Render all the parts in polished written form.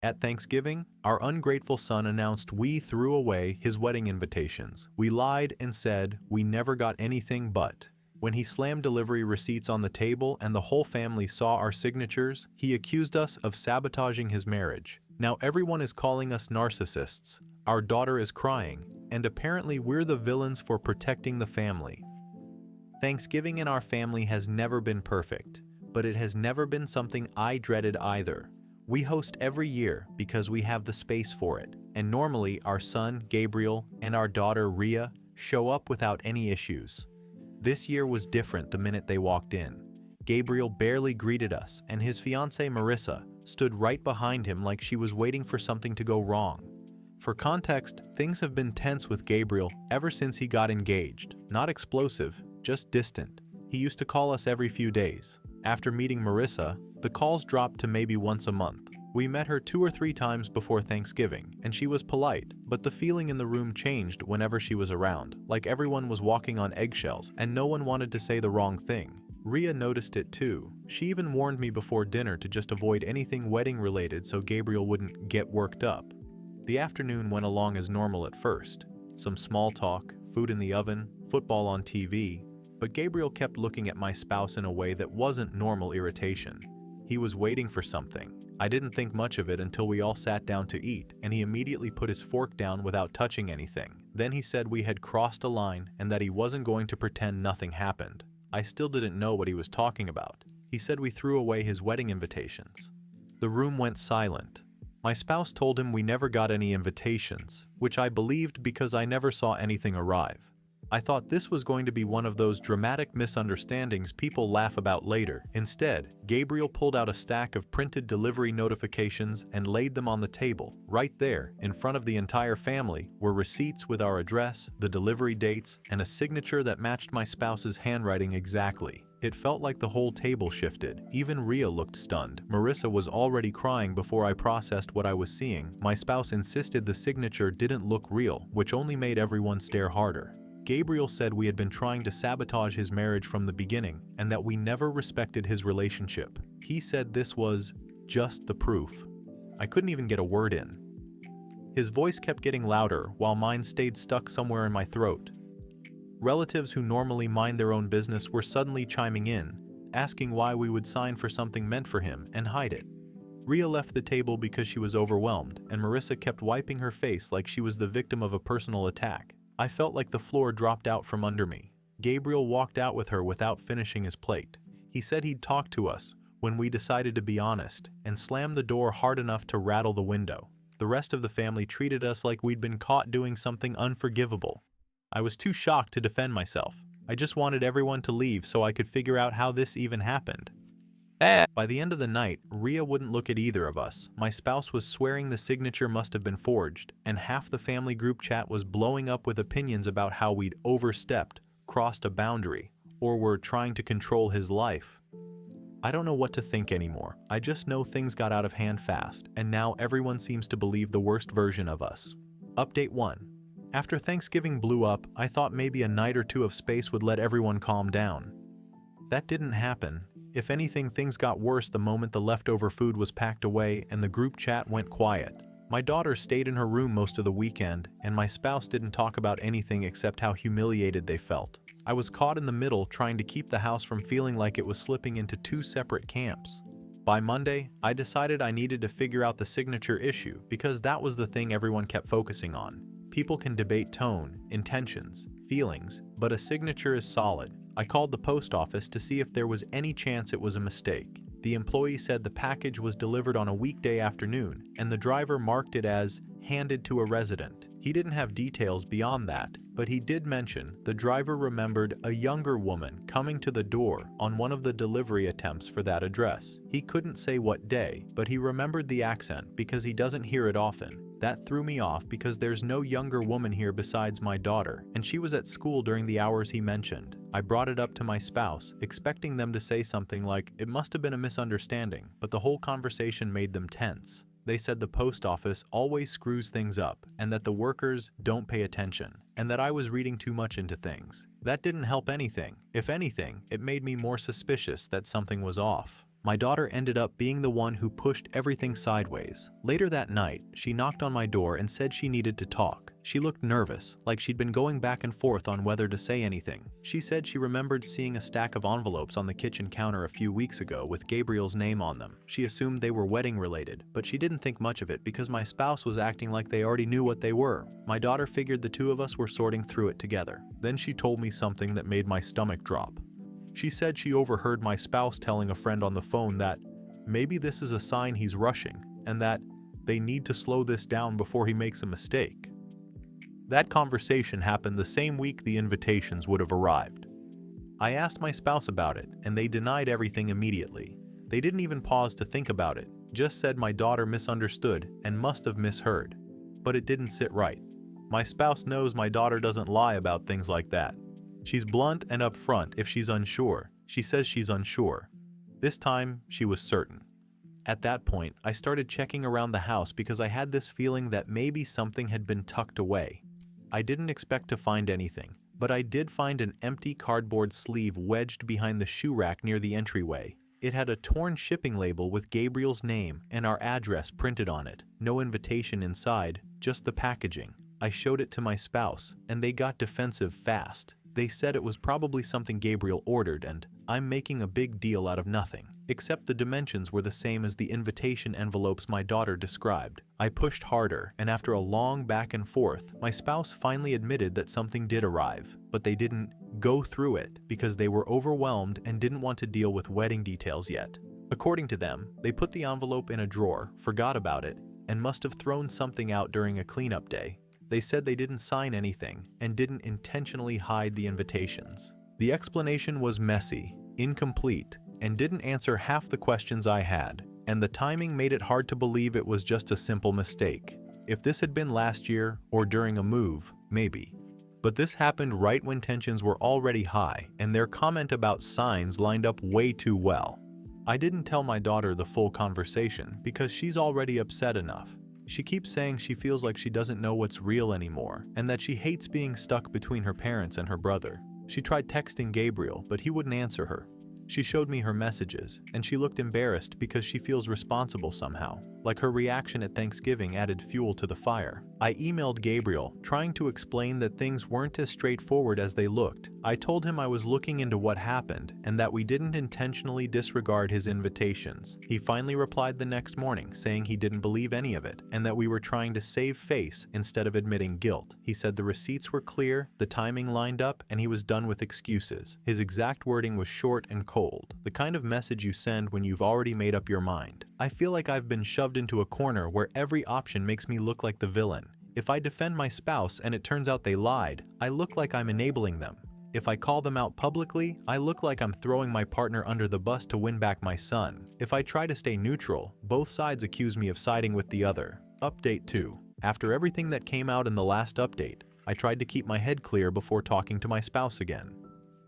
At Thanksgiving, our ungrateful son announced we threw away his wedding invitations. We lied and said we never got anything but. When he slammed delivery receipts on the table and the whole family saw our signatures, he accused us of sabotaging his marriage. Now everyone is calling us narcissists. Our daughter is crying, and apparently we're the villains for protecting the family. Thanksgiving in our family has never been perfect, but it has never been something I dreaded either. We host every year because we have the space for it, and normally our son, Gabriel, and our daughter, Rhea, show up without any issues. This year was different the minute they walked in. Gabriel barely greeted us, and his fiancée, Marissa, stood right behind him like she was waiting for something to go wrong. For context, things have been tense with Gabriel ever since he got engaged. Not explosive, just distant. He used to call us every few days. After meeting Marissa, the calls dropped to maybe once a month. We met her 2 or 3 times before Thanksgiving, and she was polite, but the feeling in the room changed whenever she was around, like everyone was walking on eggshells and no one wanted to say the wrong thing. Rhea noticed it too. She even warned me before dinner to just avoid anything wedding related so Gabriel wouldn't get worked up. The afternoon went along as normal at first. Some small talk, food in the oven, football on TV, but Gabriel kept looking at my spouse in a way that wasn't normal irritation. He was waiting for something. I didn't think much of it until we all sat down to eat, and he immediately put his fork down without touching anything. Then he said we had crossed a line and that he wasn't going to pretend nothing happened. I still didn't know what he was talking about. He said we threw away his wedding invitations. The room went silent. My spouse told him we never got any invitations, which I believed because I never saw anything arrive. I thought this was going to be one of those dramatic misunderstandings people laugh about later. Instead, Gabriel pulled out a stack of printed delivery notifications and laid them on the table. Right there, in front of the entire family, were receipts with our address, the delivery dates, and a signature that matched my spouse's handwriting exactly. It felt like the whole table shifted. Even Rhea looked stunned. Marissa was already crying before I processed what I was seeing. My spouse insisted the signature didn't look real, which only made everyone stare harder. Gabriel said we had been trying to sabotage his marriage from the beginning and that we never respected his relationship. He said this was just the proof. I couldn't even get a word in. His voice kept getting louder while mine stayed stuck somewhere in my throat. Relatives who normally mind their own business were suddenly chiming in, asking why we would sign for something meant for him and hide it. Rhea left the table because she was overwhelmed, and Marissa kept wiping her face like she was the victim of a personal attack. I felt like the floor dropped out from under me. Gabriel walked out with her without finishing his plate. He said he'd talk to us when we decided to be honest, and slammed the door hard enough to rattle the window. The rest of the family treated us like we'd been caught doing something unforgivable. I was too shocked to defend myself. I just wanted everyone to leave so I could figure out how this even happened. By the end of the night, Rhea wouldn't look at either of us. My spouse was swearing the signature must have been forged, and half the family group chat was blowing up with opinions about how we'd overstepped, crossed a boundary, or were trying to control his life. I don't know what to think anymore. I just know things got out of hand fast, and now everyone seems to believe the worst version of us. Update 1. After Thanksgiving blew up, I thought maybe a night or 2 of space would let everyone calm down. That didn't happen. If anything, things got worse the moment the leftover food was packed away and the group chat went quiet. My daughter stayed in her room most of the weekend, and my spouse didn't talk about anything except how humiliated they felt. I was caught in the middle trying to keep the house from feeling like it was slipping into 2 separate camps. By Monday, I decided I needed to figure out the signature issue because that was the thing everyone kept focusing on. People can debate tone, intentions, feelings, but a signature is solid. I called the post office to see if there was any chance it was a mistake. The employee said the package was delivered on a weekday afternoon, and the driver marked it as handed to a resident. He didn't have details beyond that, but he did mention the driver remembered a younger woman coming to the door on one of the delivery attempts for that address. He couldn't say what day, but he remembered the accent because he doesn't hear it often. That threw me off because there's no younger woman here besides my daughter, and she was at school during the hours he mentioned. I brought it up to my spouse, expecting them to say something like, "It must have been a misunderstanding," but the whole conversation made them tense. They said the post office always screws things up, and that the workers don't pay attention, and that I was reading too much into things. That didn't help anything. If anything, it made me more suspicious that something was off. My daughter ended up being the one who pushed everything sideways. Later that night, she knocked on my door and said she needed to talk. She looked nervous, like she'd been going back and forth on whether to say anything. She said she remembered seeing a stack of envelopes on the kitchen counter a few weeks ago with Gabriel's name on them. She assumed they were wedding related, but she didn't think much of it because my spouse was acting like they already knew what they were. My daughter figured the two of us were sorting through it together. Then she told me something that made my stomach drop. She said she overheard my spouse telling a friend on the phone that maybe this is a sign he's rushing and that they need to slow this down before he makes a mistake. That conversation happened the same week the invitations would have arrived. I asked my spouse about it, and they denied everything immediately. They didn't even pause to think about it, just said my daughter misunderstood and must have misheard. But it didn't sit right. My spouse knows my daughter doesn't lie about things like that. She's blunt and upfront if she's unsure. She says she's unsure. This time, she was certain. At that point, I started checking around the house because I had this feeling that maybe something had been tucked away. I didn't expect to find anything, but I did find an empty cardboard sleeve wedged behind the shoe rack near the entryway. It had a torn shipping label with Gabriel's name and our address printed on it. No invitation inside, just the packaging. I showed it to my spouse, and they got defensive fast. They said it was probably something Gabriel ordered, and I'm making a big deal out of nothing. Except the dimensions were the same as the invitation envelopes my daughter described. I pushed harder, and after a long back and forth, my spouse finally admitted that something did arrive, but they didn't go through it because they were overwhelmed and didn't want to deal with wedding details yet. According to them, they put the envelope in a drawer, forgot about it, and must have thrown something out during a cleanup day. They said they didn't sign anything and didn't intentionally hide the invitations. The explanation was messy, incomplete, and didn't answer half the questions I had, and the timing made it hard to believe it was just a simple mistake. If this had been last year or during a move, maybe. But this happened right when tensions were already high, and their comment about signs lined up way too well. I didn't tell my daughter the full conversation because she's already upset enough. She keeps saying she feels like she doesn't know what's real anymore, and that she hates being stuck between her parents and her brother. She tried texting Gabriel, but he wouldn't answer her. She showed me her messages, and she looked embarrassed because she feels responsible somehow. Like her reaction at Thanksgiving added fuel to the fire. I emailed Gabriel, trying to explain that things weren't as straightforward as they looked. I told him I was looking into what happened, and that we didn't intentionally disregard his invitations. He finally replied the next morning, saying he didn't believe any of it, and that we were trying to save face instead of admitting guilt. He said the receipts were clear, the timing lined up, and he was done with excuses. His exact wording was short and cold, the kind of message you send when you've already made up your mind. I feel like I've been shoved into a corner where every option makes me look like the villain. If I defend my spouse and it turns out they lied, I look like I'm enabling them. If I call them out publicly, I look like I'm throwing my partner under the bus to win back my son. If I try to stay neutral, both sides accuse me of siding with the other. Update 2. After everything that came out in the last update, I tried to keep my head clear before talking to my spouse again.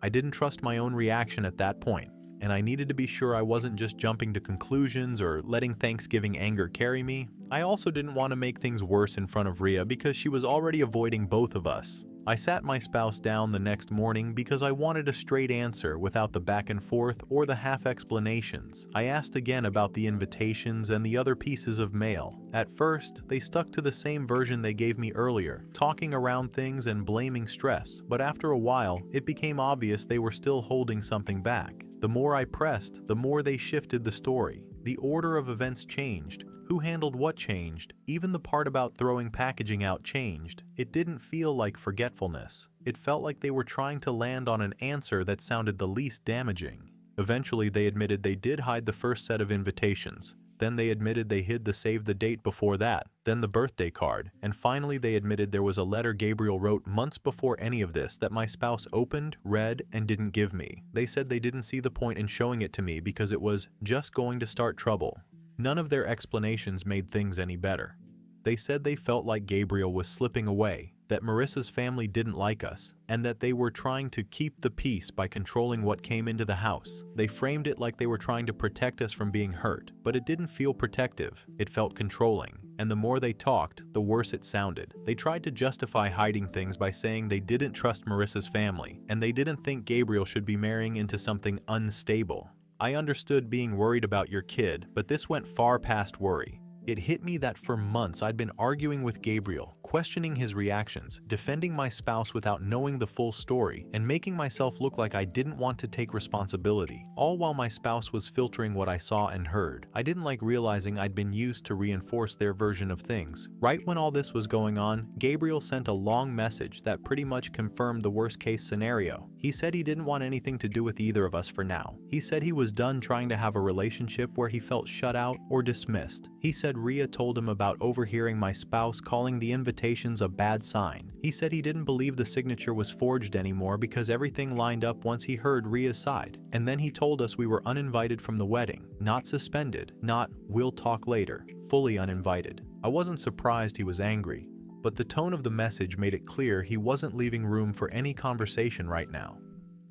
I didn't trust my own reaction at that point, and I needed to be sure I wasn't just jumping to conclusions or letting Thanksgiving anger carry me. I also didn't want to make things worse in front of Rhea because she was already avoiding both of us. I sat my spouse down the next morning because I wanted a straight answer without the back and forth or the half explanations. I asked again about the invitations and the other pieces of mail. At first, they stuck to the same version they gave me earlier, talking around things and blaming stress, but after a while, it became obvious they were still holding something back. The more I pressed, the more they shifted the story. The order of events changed. Who handled what changed. Even the part about throwing packaging out changed. It didn't feel like forgetfulness. It felt like they were trying to land on an answer that sounded the least damaging. Eventually, they admitted they did hide the first set of invitations. Then they admitted they hid the save the date before that, then the birthday card, and finally they admitted there was a letter Gabriel wrote months before any of this that my spouse opened, read, and didn't give me. They said they didn't see the point in showing it to me because it was just going to start trouble. None of their explanations made things any better. They said they felt like Gabriel was slipping away, that Marissa's family didn't like us, and that they were trying to keep the peace by controlling what came into the house. They framed it like they were trying to protect us from being hurt, but it didn't feel protective, it felt controlling, and the more they talked, the worse it sounded. They tried to justify hiding things by saying they didn't trust Marissa's family, and they didn't think Gabriel should be marrying into something unstable. I understood being worried about your kid, but this went far past worry. It hit me that for months I'd been arguing with Gabriel, questioning his reactions, defending my spouse without knowing the full story, and making myself look like I didn't want to take responsibility, all while my spouse was filtering what I saw and heard. I didn't like realizing I'd been used to reinforce their version of things. Right when all this was going on, Gabriel sent a long message that pretty much confirmed the worst-case scenario. He said he didn't want anything to do with either of us for now. He said he was done trying to have a relationship where he felt shut out or dismissed. He said Rhea told him about overhearing my spouse calling the invitations a bad sign. He said he didn't believe the signature was forged anymore because everything lined up once he heard Rhea's side. And then he told us we were uninvited from the wedding, not suspended, not "we'll talk later," fully uninvited. I wasn't surprised he was angry, but the tone of the message made it clear he wasn't leaving room for any conversation right now.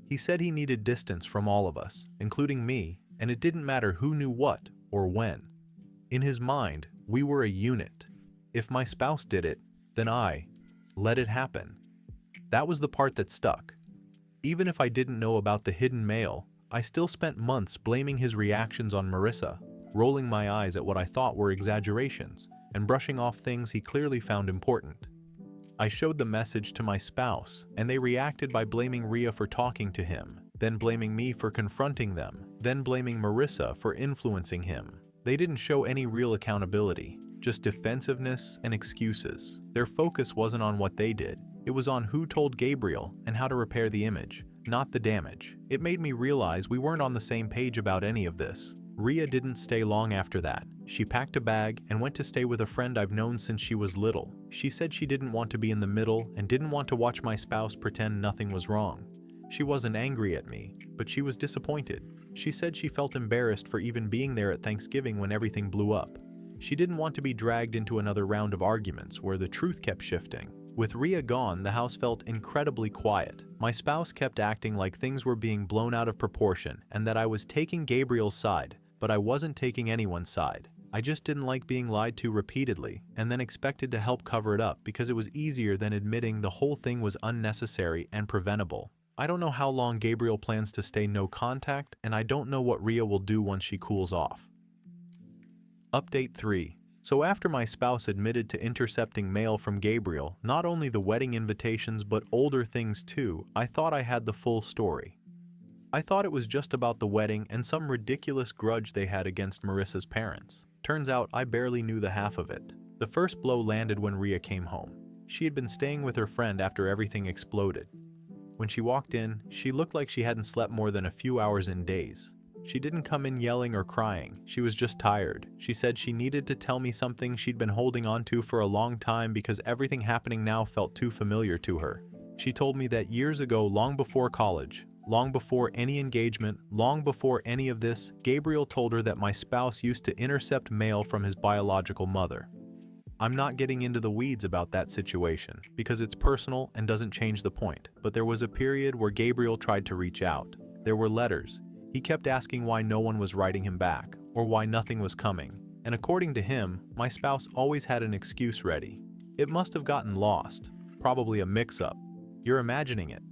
He said he needed distance from all of us, including me, and it didn't matter who knew what or when. In his mind, we were a unit. If my spouse did it, then I let it happen. That was the part that stuck. Even if I didn't know about the hidden mail, I still spent months blaming his reactions on Marissa, rolling my eyes at what I thought were exaggerations, and brushing off things he clearly found important. I showed the message to my spouse, and they reacted by blaming Rhea for talking to him, then blaming me for confronting them, then blaming Marissa for influencing him. They didn't show any real accountability, just defensiveness and excuses. Their focus wasn't on what they did, it was on who told Gabriel and how to repair the image, not the damage. It made me realize we weren't on the same page about any of this. Rhea didn't stay long after that. She packed a bag and went to stay with a friend I've known since she was little. She said she didn't want to be in the middle and didn't want to watch my spouse pretend nothing was wrong. She wasn't angry at me, but she was disappointed. She said she felt embarrassed for even being there at Thanksgiving when everything blew up. She didn't want to be dragged into another round of arguments where the truth kept shifting. With Rhea gone, the house felt incredibly quiet. My spouse kept acting like things were being blown out of proportion and that I was taking Gabriel's side, but I wasn't taking anyone's side. I just didn't like being lied to repeatedly and then expected to help cover it up because it was easier than admitting the whole thing was unnecessary and preventable. I don't know how long Gabriel plans to stay no contact, and I don't know what Rhea will do once she cools off. Update 3. So after my spouse admitted to intercepting mail from Gabriel, not only the wedding invitations but older things too, I thought I had the full story. I thought it was just about the wedding and some ridiculous grudge they had against Marissa's parents. Turns out I barely knew the half of it. The first blow landed when Rhea came home. She had been staying with her friend after everything exploded. When she walked in, she looked like she hadn't slept more than a few hours in days. She didn't come in yelling or crying, she was just tired. She said she needed to tell me something she'd been holding on to for a long time because everything happening now felt too familiar to her. She told me that years ago, long before college, long before any engagement, long before any of this, Gabriel told her that my spouse used to intercept mail from his biological mother. I'm not getting into the weeds about that situation, because it's personal and doesn't change the point, but there was a period where Gabriel tried to reach out. There were letters. He kept asking why no one was writing him back, or why nothing was coming. And according to him, my spouse always had an excuse ready. It must have gotten lost, probably a mix-up. You're imagining it.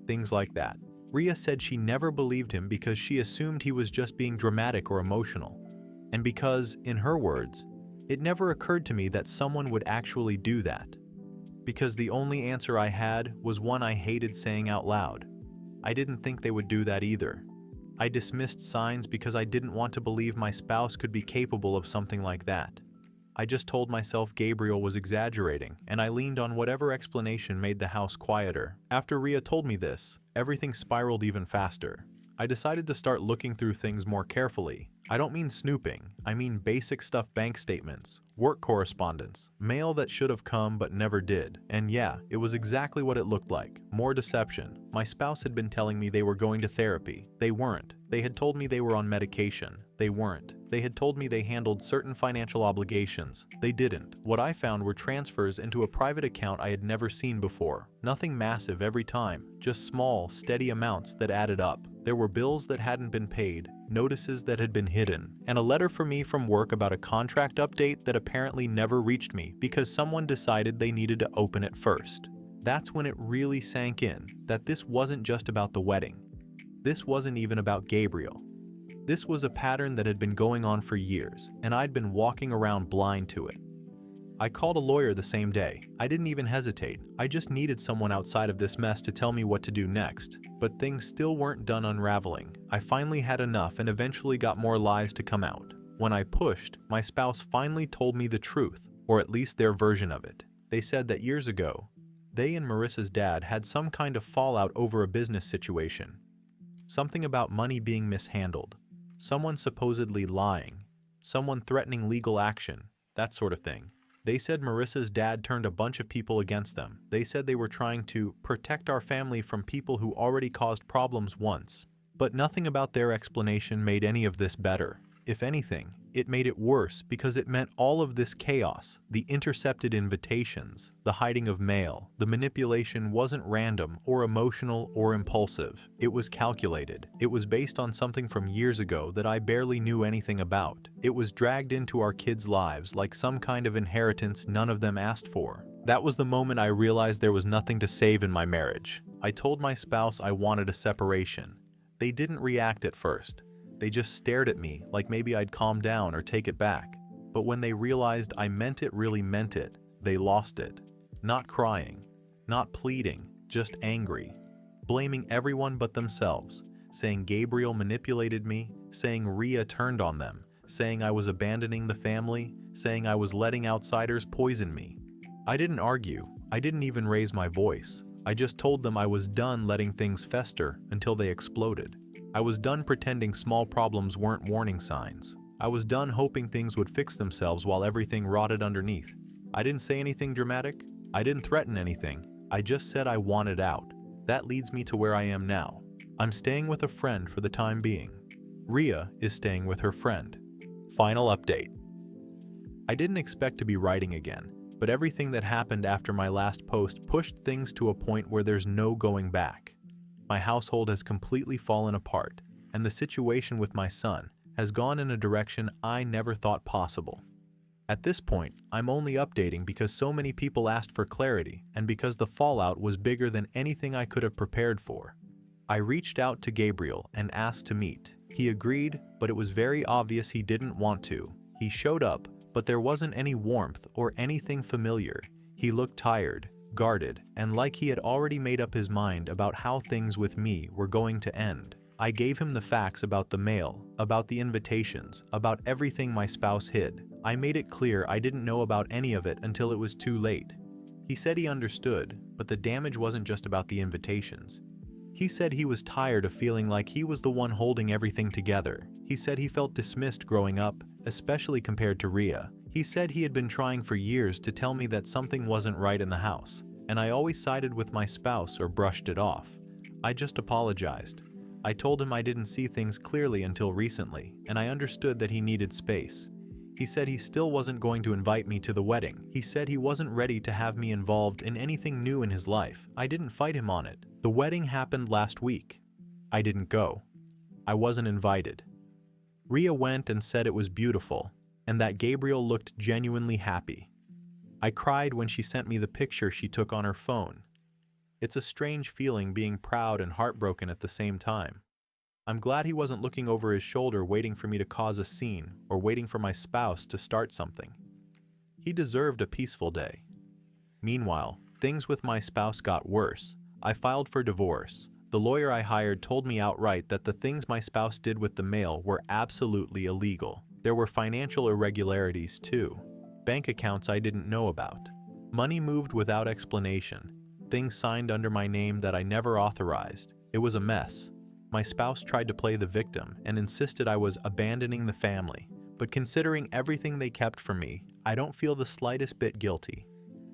Things like that. Rhea said she never believed him because she assumed he was just being dramatic or emotional. And because, in her words, it never occurred to me that someone would actually do that. Because the only answer I had was one I hated saying out loud. I didn't think they would do that either. I dismissed signs because I didn't want to believe my spouse could be capable of something like that. I just told myself Gabriel was exaggerating, and I leaned on whatever explanation made the house quieter. After Rhea told me this, everything spiraled even faster. I decided to start looking through things more carefully. I don't mean snooping, I mean basic stuff: bank statements, work correspondence, mail that should have come but never did. And yeah, it was exactly what it looked like. More deception. My spouse had been telling me they were going to therapy. They weren't. They had told me they were on medication. They weren't. They had told me they handled certain financial obligations. They didn't. What I found were transfers into a private account I had never seen before. Nothing massive every time, just small, steady amounts that added up. There were bills that hadn't been paid, notices that had been hidden, and a letter for me from work about a contract update that apparently never reached me because someone decided they needed to open it first. That's when it really sank in that this wasn't just about the wedding. This wasn't even about Gabriel. This was a pattern that had been going on for years, and I'd been walking around blind to it. I called a lawyer the same day. I didn't even hesitate. I just needed someone outside of this mess to tell me what to do next. But things still weren't done unraveling. I finally had enough and eventually got more lies to come out. When I pushed, my spouse finally told me the truth, or at least their version of it. They said that years ago, they and Marissa's dad had some kind of fallout over a business situation. Something about money being mishandled, someone supposedly lying, someone threatening legal action, that sort of thing. They said Marissa's dad turned a bunch of people against them. They said they were trying to protect our family from people who already caused problems once. But nothing about their explanation made any of this better. If anything, it made it worse because it meant all of this chaos, the intercepted invitations, the hiding of mail, the manipulation wasn't random or emotional or impulsive. It was calculated. It was based on something from years ago that I barely knew anything about. It was dragged into our kids' lives like some kind of inheritance none of them asked for. That was the moment I realized there was nothing to save in my marriage. I told my spouse I wanted a separation. They didn't react at first. They just stared at me like maybe I'd calm down or take it back. But when they realized I meant it, really meant it, they lost it. Not crying, not pleading, just angry. Blaming everyone but themselves, saying Gabriel manipulated me, saying Ria turned on them, saying I was abandoning the family, saying I was letting outsiders poison me. I didn't argue. I didn't even raise my voice. I just told them I was done letting things fester until they exploded. I was done pretending small problems weren't warning signs. I was done hoping things would fix themselves while everything rotted underneath. I didn't say anything dramatic. I didn't threaten anything. I just said I wanted out. That leads me to where I am now. I'm staying with a friend for the time being. Ria is staying with her friend. Final update. I didn't expect to be writing again, but everything that happened after my last post pushed things to a point where there's no going back. My household has completely fallen apart, and the situation with my son has gone in a direction I never thought possible. At this point, I'm only updating because so many people asked for clarity and because the fallout was bigger than anything I could have prepared for. I reached out to Gabriel and asked to meet. He agreed, but it was very obvious he didn't want to. He showed up, but there wasn't any warmth or anything familiar. He looked tired, guarded, and like he had already made up his mind about how things with me were going to end. I gave him the facts about the mail, about the invitations, about everything my spouse hid. I made it clear I didn't know about any of it until it was too late. He said he understood, but the damage wasn't just about the invitations. He said he was tired of feeling like he was the one holding everything together. He said he felt dismissed growing up, especially compared to Ria. He said he had been trying for years to tell me that something wasn't right in the house, and I always sided with my spouse or brushed it off. I just apologized. I told him I didn't see things clearly until recently, and I understood that he needed space. He said he still wasn't going to invite me to the wedding. He said he wasn't ready to have me involved in anything new in his life. I didn't fight him on it. The wedding happened last week. I didn't go. I wasn't invited. Ria went and said it was beautiful, and that Gabriel looked genuinely happy. I cried when she sent me the picture she took on her phone. It's a strange feeling being proud and heartbroken at the same time. I'm glad he wasn't looking over his shoulder waiting for me to cause a scene or waiting for my spouse to start something. He deserved a peaceful day. Meanwhile, things with my spouse got worse. I filed for divorce. The lawyer I hired told me outright that the things my spouse did with the mail were absolutely illegal. There were financial irregularities too. Bank accounts I didn't know about. Money moved without explanation. Things signed under my name that I never authorized. It was a mess. My spouse tried to play the victim and insisted I was abandoning the family. But considering everything they kept from me, I don't feel the slightest bit guilty.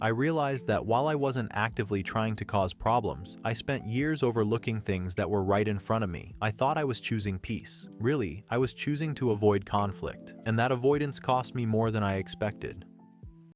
I realized that while I wasn't actively trying to cause problems, I spent years overlooking things that were right in front of me. I thought I was choosing peace. Really, I was choosing to avoid conflict, and that avoidance cost me more than I expected.